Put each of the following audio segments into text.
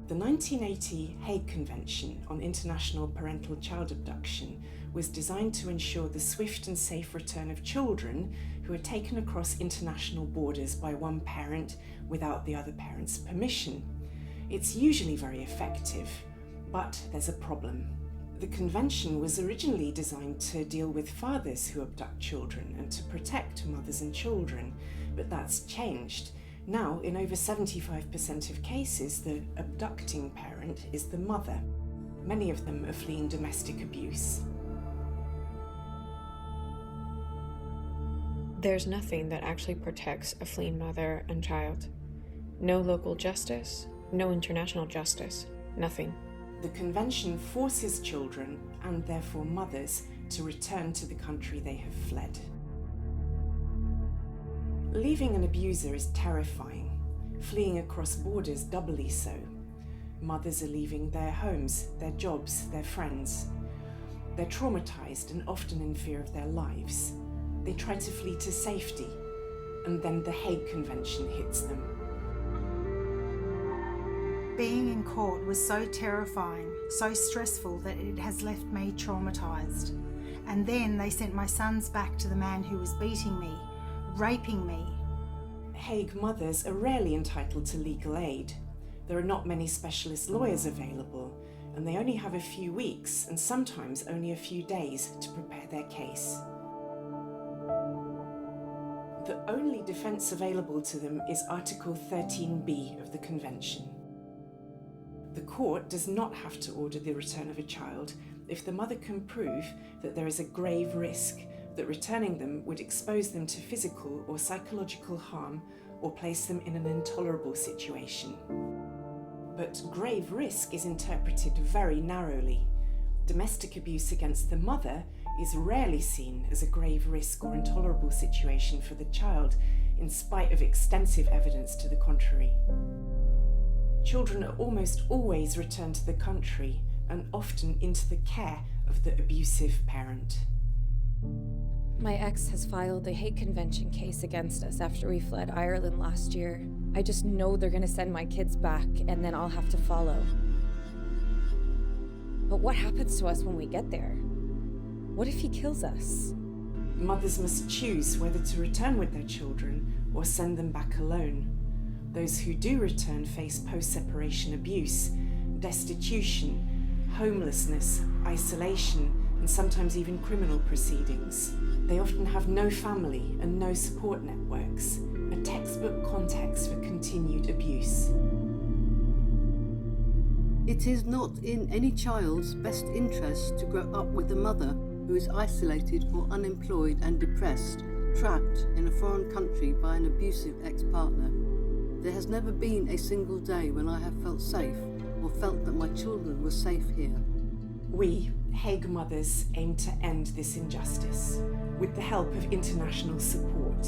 The 1980 Hague Convention on International Parental Child Abduction was designed to ensure the swift and safe return of children who are taken across international borders by one parent without the other parent's permission. It's usually very effective, but there's a problem. The convention was originally designed to deal with fathers who abduct children and to protect mothers and children, but that's changed. Now, in over 75% of cases, the abducting parent is the mother. Many of them are fleeing domestic abuse. There's nothing that actually protects a fleeing mother and child. No local justice, no international justice, nothing. The convention forces children, and therefore mothers, to return to the country they have fled. Leaving an abuser is terrifying, fleeing across borders doubly so. Mothers are leaving their homes, their jobs, their friends. They're traumatized and often in fear of their lives. They try to flee to safety, and then the Hague Convention hits them. Being in court was so terrifying, so stressful that it has left me traumatized. And then they sent my sons back to the man who was beating me, raping me. Hague mothers are rarely entitled to legal aid. There are not many specialist lawyers available, and they only have a few weeks and sometimes only a few days to prepare their case. The only defence available to them is Article 13b of the Convention. The court does not have to order the return of a child if the mother can prove that there is a grave risk that returning them would expose them to physical or psychological harm or place them in an intolerable situation. But grave risk is interpreted very narrowly. Domestic abuse against the mother is rarely seen as a grave risk or intolerable situation for the child, in spite of extensive evidence to the contrary. Children are almost always returned to the country and often into the care of the abusive parent. My ex has filed a hate convention case against us after we fled Ireland last year. I just know they're gonna send my kids back and then I'll have to follow. But what happens to us when we get there? What if he kills us? Mothers must choose whether to return with their children or send them back alone. Those who do return face post-separation abuse, destitution, homelessness, isolation, and sometimes even criminal proceedings. They often have no family and no support networks, a textbook context for continued abuse. It is not in any child's best interest to grow up with a mother who is isolated or unemployed and depressed, trapped in a foreign country by an abusive ex-partner. There has never been a single day when I have felt safe or felt that my children were safe here. We, Hague mothers, aim to end this injustice with the help of international support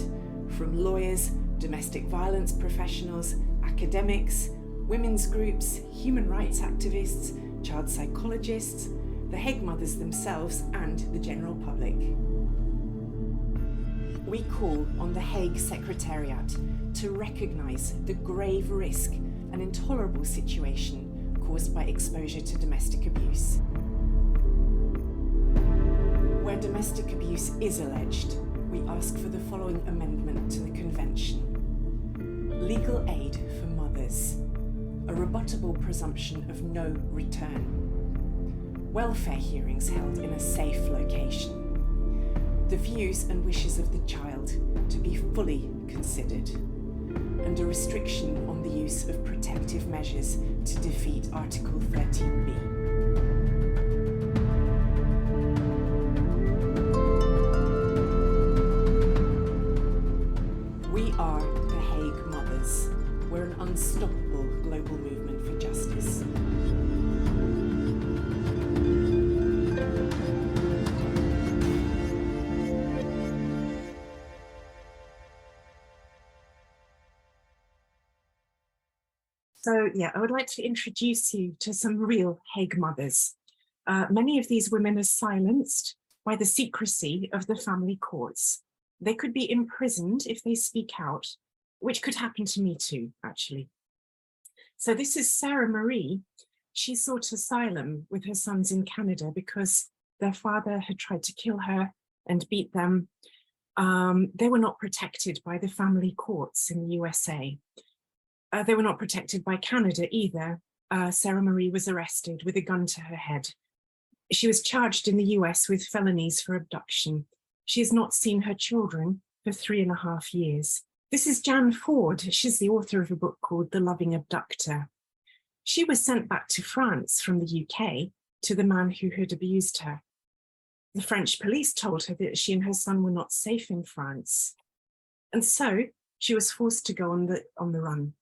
from lawyers, domestic violence professionals, academics, women's groups, human rights activists, child psychologists, the Hague mothers themselves, and the general public. We call on the Hague Secretariat to recognise the grave risk and intolerable situation caused by exposure to domestic abuse. Where domestic abuse is alleged, we ask for the following amendment to the Convention. Legal aid for mothers. A rebuttable presumption of no return. Welfare hearings held in a safe location. The views and wishes of the child to be fully considered. And a restriction on the use of protective measures to defeat Article 13b. We are the Hague Mothers. We're an unstoppable global movement for justice. So I would like to introduce you to some real Hague mothers. Many of these women are silenced by the secrecy of the family courts. They could be imprisoned if they speak out, which could happen to me too, actually. So this is Sarah Marie. She sought asylum with her sons in Canada because their father had tried to kill her and beat them. They were not protected by the family courts in the USA. They were not protected by Canada either. Sarah Marie was arrested with a gun to her head. She was charged in the US with felonies for abduction. She has not seen her children for 3.5 years. This is Jan Ford. She's the author of a book called The Loving Abductor. She was sent back to France from the UK to the man who had abused her. The French police told her that she and her son were not safe in France. And so she was forced to go on the run.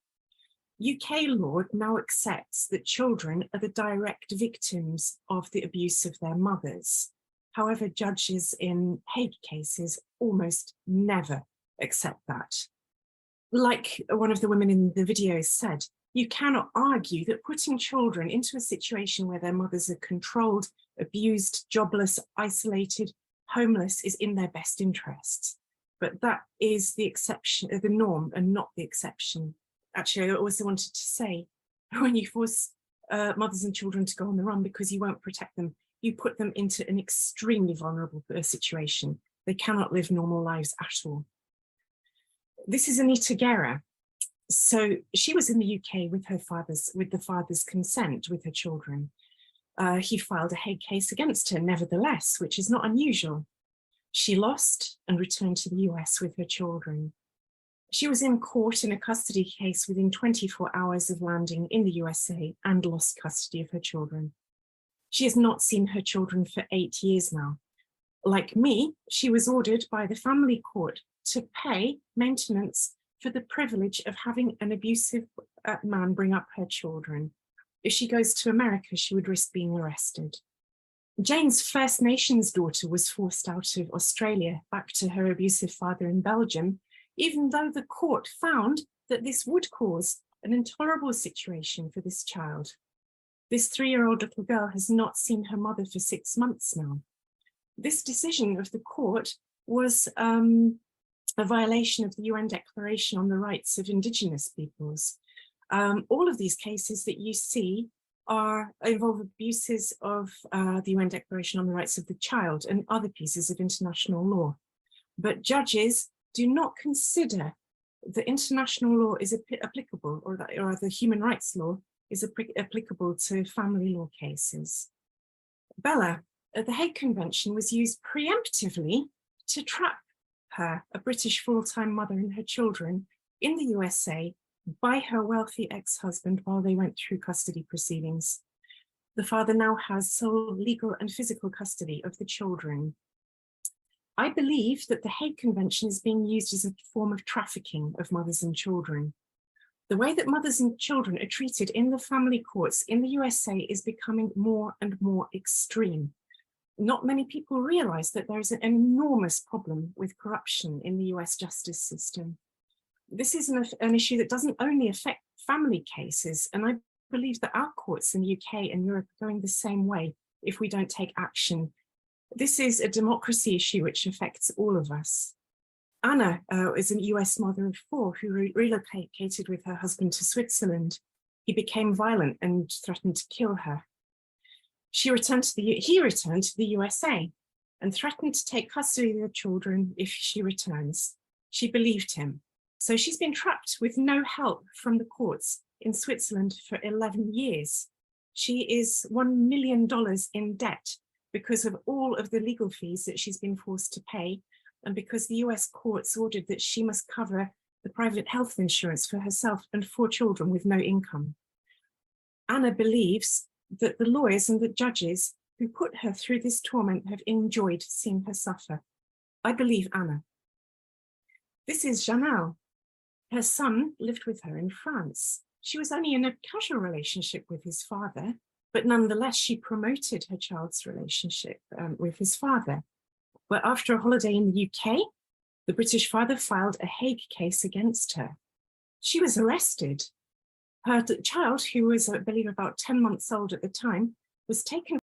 UK law now accepts that children are the direct victims of the abuse of their mothers. However, judges in Hague cases almost never accept that. Like one of the women in the video said, you cannot argue that putting children into a situation where their mothers are controlled, abused, jobless, isolated, homeless is in their best interests. But that is the exception, the norm, and not the exception. Actually, I also wanted to say, when you force mothers and children to go on the run because you won't protect them, you put them into an extremely vulnerable situation. They cannot live normal lives at all. This is Anita Guerra. So she was in the UK with the father's consent with her children. He filed a Hague case against her, nevertheless, which is not unusual. She lost and returned to the US with her children. She was in court in a custody case within 24 hours of landing in the USA and lost custody of her children. She has not seen her children for 8 years now. Like me, she was ordered by the family court to pay maintenance for the privilege of having an abusive man bring up her children. If she goes to America, she would risk being arrested. Jane's First Nations daughter was forced out of Australia back to her abusive father in Belgium, even though the court found that this would cause an intolerable situation for this child. This 3-year-old little girl has not seen her mother for 6 months now. This decision of the court was a violation of the UN Declaration on the Rights of Indigenous Peoples. All of these cases that you see involve abuses of the UN Declaration on the Rights of the Child and other pieces of international law. But judges do not consider that international law is applicable or the human rights law is applicable to family law cases. Bella, the Hague Convention was used preemptively to trap her, a British full-time mother and her children, in the USA by her wealthy ex-husband while they went through custody proceedings. The father now has sole legal and physical custody of the children. I believe that the Hague Convention is being used as a form of trafficking of mothers and children. The way that mothers and children are treated in the family courts in the USA is becoming more and more extreme. Not many people realize that there is an enormous problem with corruption in the US justice system. This is an issue that doesn't only affect family cases, and I believe that our courts in the UK and Europe are going the same way if we don't take action. This is a democracy issue which affects all of us. Anna is a US mother of 4 who relocated with her husband to Switzerland. He became violent and threatened to kill her. He returned to the USA and threatened to take custody of the children if she returns. She believed him. So she's been trapped with no help from the courts in Switzerland for 11 years. She is $1 million in debt because of all of the legal fees that she's been forced to pay, and because the US courts ordered that she must cover the private health insurance for herself and 4 children with no income. Anna believes that the lawyers and the judges who put her through this torment have enjoyed seeing her suffer. I believe Anna. This is Janelle. Her son lived with her in France. She was only in a casual relationship with his father, but nonetheless, she promoted her child's relationship with his father. But after a holiday in the UK, the British father filed a Hague case against her. She was arrested. Her child, who was, I believe, about 10 months old at the time, was taken